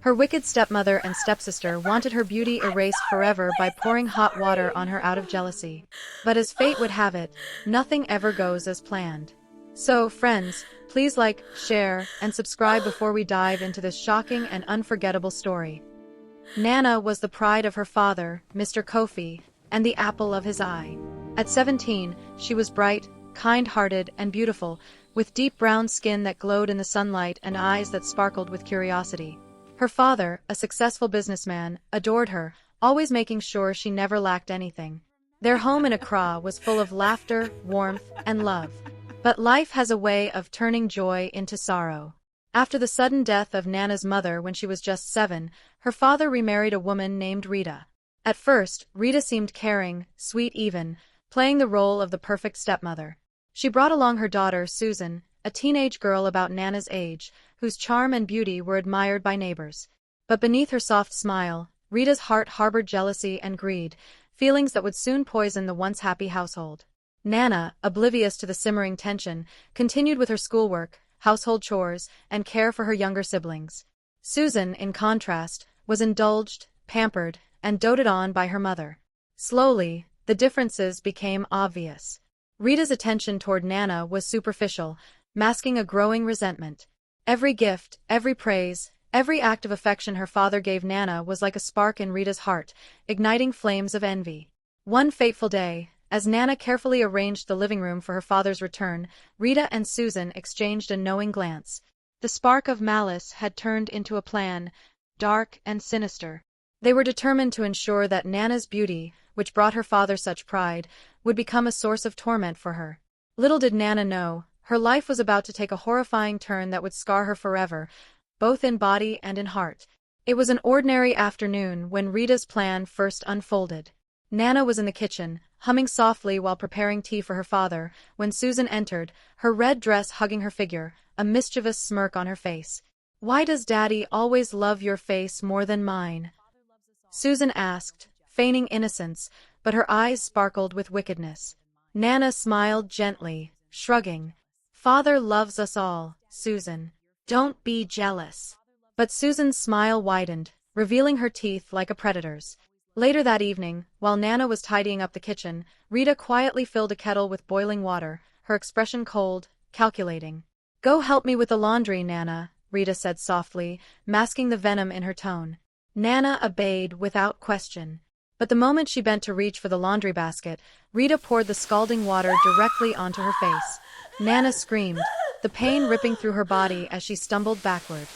Her wicked stepmother and stepsister wanted her beauty erased forever by pouring hot water on her out of jealousy. But as fate would have it, nothing ever goes as planned. So, friends, please like, share, and subscribe before we dive into this shocking and unforgettable story. Nana was the pride of her father, Mr. Kofi, and the apple of his eye. At 17, she was bright, kind-hearted, and beautiful, with deep brown skin that glowed in the sunlight and eyes that sparkled with curiosity. Her father, a successful businessman, adored her, always making sure she never lacked anything. Their home in Accra was full of laughter, warmth, and love. But life has a way of turning joy into sorrow. After the sudden death of Nana's mother when she was just 7, her father remarried a woman named Rita. At first, Rita seemed caring, sweet even, playing the role of the perfect stepmother. She brought along her daughter, Susan, a teenage girl about Nana's age, whose charm and beauty were admired by neighbors. But beneath her soft smile, Rita's heart harbored jealousy and greed, feelings that would soon poison the once happy household. Nana, oblivious to the simmering tension, continued with her schoolwork, household chores, and care for her younger siblings. Susan, in contrast, was indulged, pampered, and doted on by her mother. Slowly, the differences became obvious. Rita's attention toward Nana was superficial, masking a growing resentment. Every gift, every praise, every act of affection her father gave Nana was like a spark in Rita's heart, igniting flames of envy. One fateful day, as Nana carefully arranged the living room for her father's return, Rita and Susan exchanged a knowing glance. The spark of malice had turned into a plan, dark and sinister. They were determined to ensure that Nana's beauty, which brought her father such pride, would become a source of torment for her. Little did Nana know, her life was about to take a horrifying turn that would scar her forever, both in body and in heart. It was an ordinary afternoon when Rita's plan first unfolded. Nana was in the kitchen, humming softly while preparing tea for her father, when Susan entered, her red dress hugging her figure, a mischievous smirk on her face. "Why does Daddy always love your face more than mine?" Susan asked, feigning innocence, but her eyes sparkled with wickedness. Nana smiled gently, shrugging. "Father loves us all, Susan. Don't be jealous." But Susan's smile widened, revealing her teeth like a predator's. Later that evening, while Nana was tidying up the kitchen, Rita quietly filled a kettle with boiling water, her expression cold, calculating. "Go help me with the laundry, Nana," Rita said softly, masking the venom in her tone. Nana obeyed without question. But the moment she bent to reach for the laundry basket, Rita poured the scalding water directly onto her face. Nana screamed, the pain ripping through her body as she stumbled backward.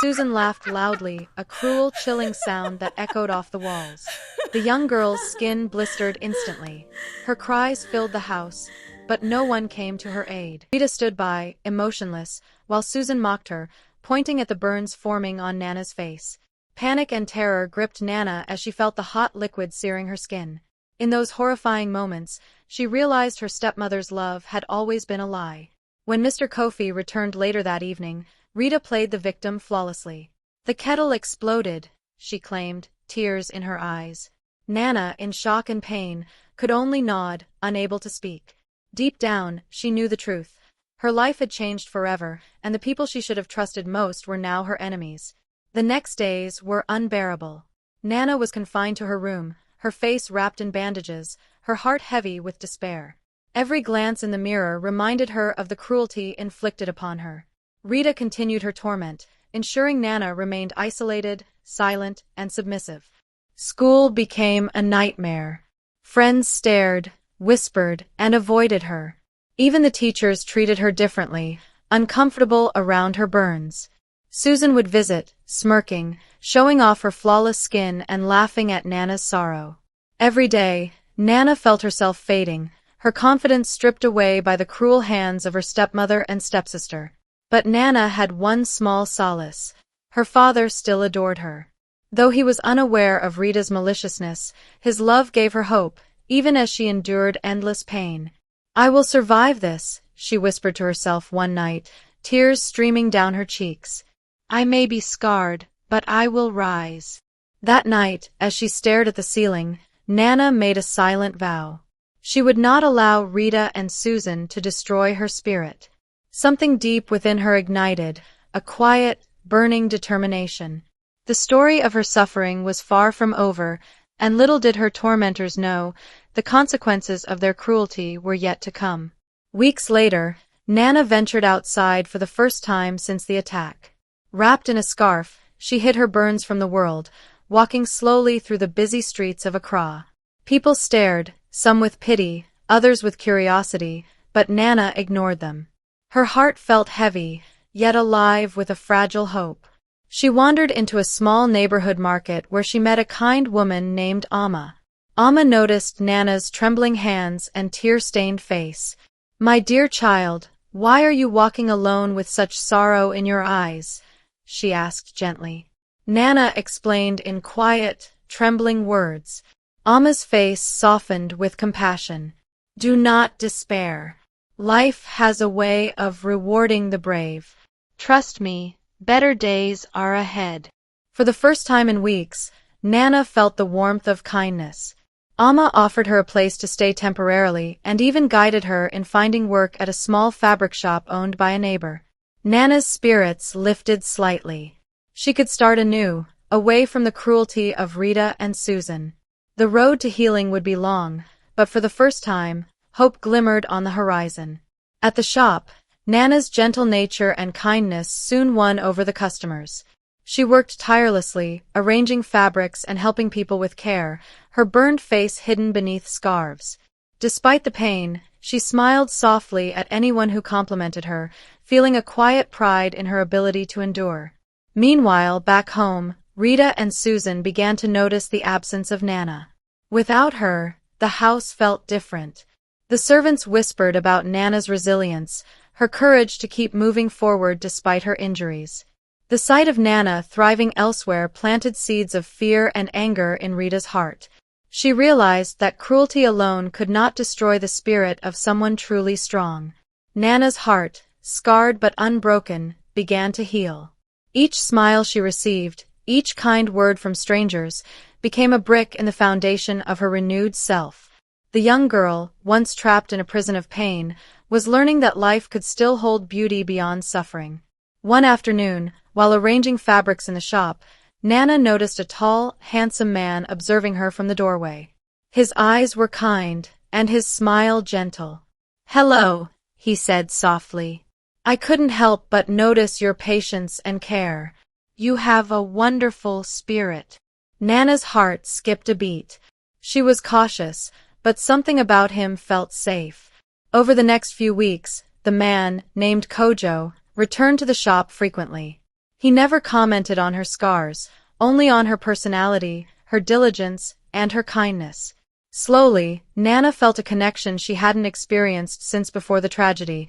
Susan laughed loudly, a cruel, chilling sound that echoed off the walls. The young girl's skin blistered instantly. Her cries filled the house, but no one came to her aid. Rita stood by, emotionless, while Susan mocked her, pointing at the burns forming on Nana's face. Panic and terror gripped Nana as she felt the hot liquid searing her skin. In those horrifying moments, she realized her stepmother's love had always been a lie. When Mr. Kofi returned later that evening, Rita played the victim flawlessly. "The kettle exploded," she claimed, tears in her eyes. Nana, in shock and pain, could only nod, unable to speak. Deep down, she knew the truth. Her life had changed forever, and the people she should have trusted most were now her enemies. The next days were unbearable. Nana was confined to her room, her face wrapped in bandages, her heart heavy with despair. Every glance in the mirror reminded her of the cruelty inflicted upon her. Rita continued her torment, ensuring Nana remained isolated, silent, and submissive. School became a nightmare. Friends stared, whispered, and avoided her. Even the teachers treated her differently, uncomfortable around her burns. Susan would visit, smirking, showing off her flawless skin and laughing at Nana's sorrow. Every day, Nana felt herself fading, her confidence stripped away by the cruel hands of her stepmother and stepsister. But Nana had one small solace. Her father still adored her. Though he was unaware of Rita's maliciousness, his love gave her hope, even as she endured endless pain. "I will survive this," she whispered to herself one night, tears streaming down her cheeks. "I may be scarred, but I will rise." That night, as she stared at the ceiling, Nana made a silent vow. She would not allow Rita and Susan to destroy her spirit. Something deep within her ignited, a quiet, burning determination. The story of her suffering was far from over, and little did her tormentors know, the consequences of their cruelty were yet to come. Weeks later, Nana ventured outside for the first time since the attack. Wrapped in a scarf, she hid her burns from the world, walking slowly through the busy streets of Accra. People stared, some with pity, others with curiosity, but Nana ignored them. Her heart felt heavy, yet alive with a fragile hope. She wandered into a small neighborhood market where she met a kind woman named Amma. Amma noticed Nana's trembling hands and tear-stained face. "My dear child, why are you walking alone with such sorrow in your eyes?" she asked gently. Nana explained in quiet, trembling words. Amma's face softened with compassion. "Do not despair. Life has a way of rewarding the brave. Trust me, better days are ahead." For the first time in weeks, Nana felt the warmth of kindness. Amma offered her a place to stay temporarily and even guided her in finding work at a small fabric shop owned by a neighbor. Nana's spirits lifted slightly. She could start anew, away from the cruelty of Rita and Susan. The road to healing would be long, but for the first time, hope glimmered on the horizon. At the shop, Nana's gentle nature and kindness soon won over the customers. She worked tirelessly, arranging fabrics and helping people with care, her burned face hidden beneath scarves. Despite the pain, she smiled softly at anyone who complimented her, feeling a quiet pride in her ability to endure. Meanwhile, back home, Rita and Susan began to notice the absence of Nana. Without her, the house felt different. The servants whispered about Nana's resilience, her courage to keep moving forward despite her injuries. The sight of Nana thriving elsewhere planted seeds of fear and anger in Rita's heart. She realized that cruelty alone could not destroy the spirit of someone truly strong. Nana's heart, scarred but unbroken, began to heal. Each smile she received, each kind word from strangers, became a brick in the foundation of her renewed self. The young girl, once trapped in a prison of pain, was learning that life could still hold beauty beyond suffering. One afternoon, while arranging fabrics in the shop, Nana noticed a tall, handsome man observing her from the doorway. His eyes were kind, and his smile gentle. "Hello," he said softly. "I couldn't help but notice your patience and care. You have a wonderful spirit." Nana's heart skipped a beat. She was cautious, but something about him felt safe. Over the next few weeks, the man, named Kojo, returned to the shop frequently. He never commented on her scars, only on her personality, her diligence, and her kindness. Slowly, Nana felt a connection she hadn't experienced since before the tragedy,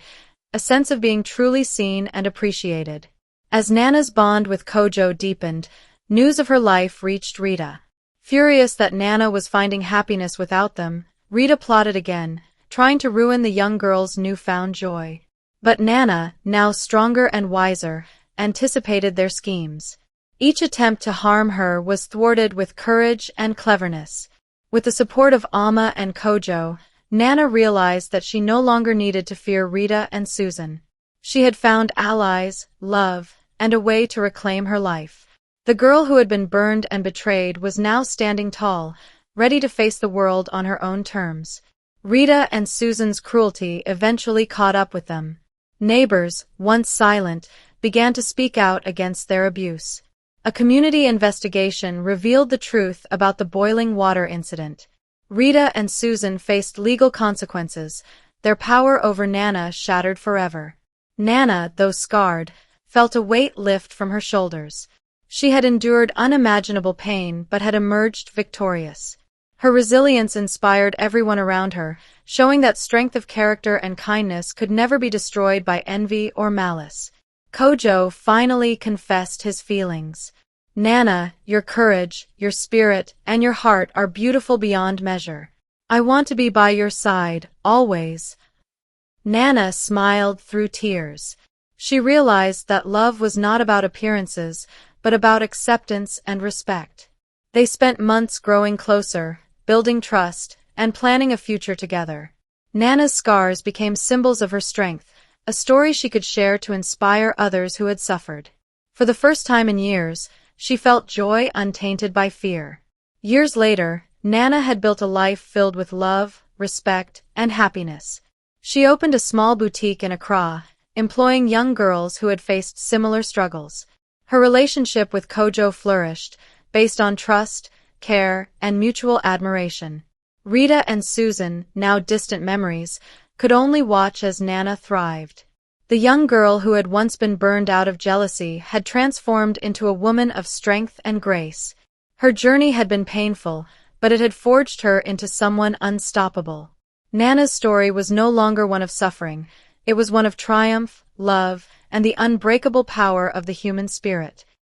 a sense of being truly seen and appreciated. As Nana's bond with Kojo deepened, news of her life reached Rita. Furious that Nana was finding happiness without them, Rita plotted again, trying to ruin the young girl's newfound joy. But Nana, now stronger and wiser, anticipated their schemes. Each attempt to harm her was thwarted with courage and cleverness. With the support of Amma and Kojo, Nana realized that she no longer needed to fear Rita and Susan. She had found allies, love, and a way to reclaim her life. The girl who had been burned and betrayed was now standing tall, ready to face the world on her own terms. Rita and Susan's cruelty eventually caught up with them. Neighbors, once silent, began to speak out against their abuse. A community investigation revealed the truth about the boiling water incident. Rita and Susan faced legal consequences, their power over Nana shattered forever. Nana, though scarred, felt a weight lift from her shoulders. She had endured unimaginable pain but had emerged victorious. Her resilience inspired everyone around her, showing that strength of character and kindness could never be destroyed by envy or malice. Kojo finally confessed his feelings. "Nana, your courage, your spirit, and your heart are beautiful beyond measure. I want to be by your side, always." Nana smiled through tears. She realized that love was not about appearances, but about acceptance and respect. They spent months growing closer, building trust, and planning a future together. Nana's scars became symbols of her strength, a story she could share to inspire others who had suffered. For the first time in years, she felt joy untainted by fear. Years later, Nana had built a life filled with love, respect, and happiness. She opened a small boutique in Accra, employing young girls who had faced similar struggles. Her relationship with Kojo flourished, based on trust, care, and mutual admiration. Rita and Susan, now distant memories, could only watch as Nana thrived. The young girl who had once been burned out of jealousy had transformed into a woman of strength and grace. Her journey had been painful, but it had forged her into someone unstoppable. Nana's story was no longer one of suffering, it was one of triumph, love, and the unbreakable power of the human spirit.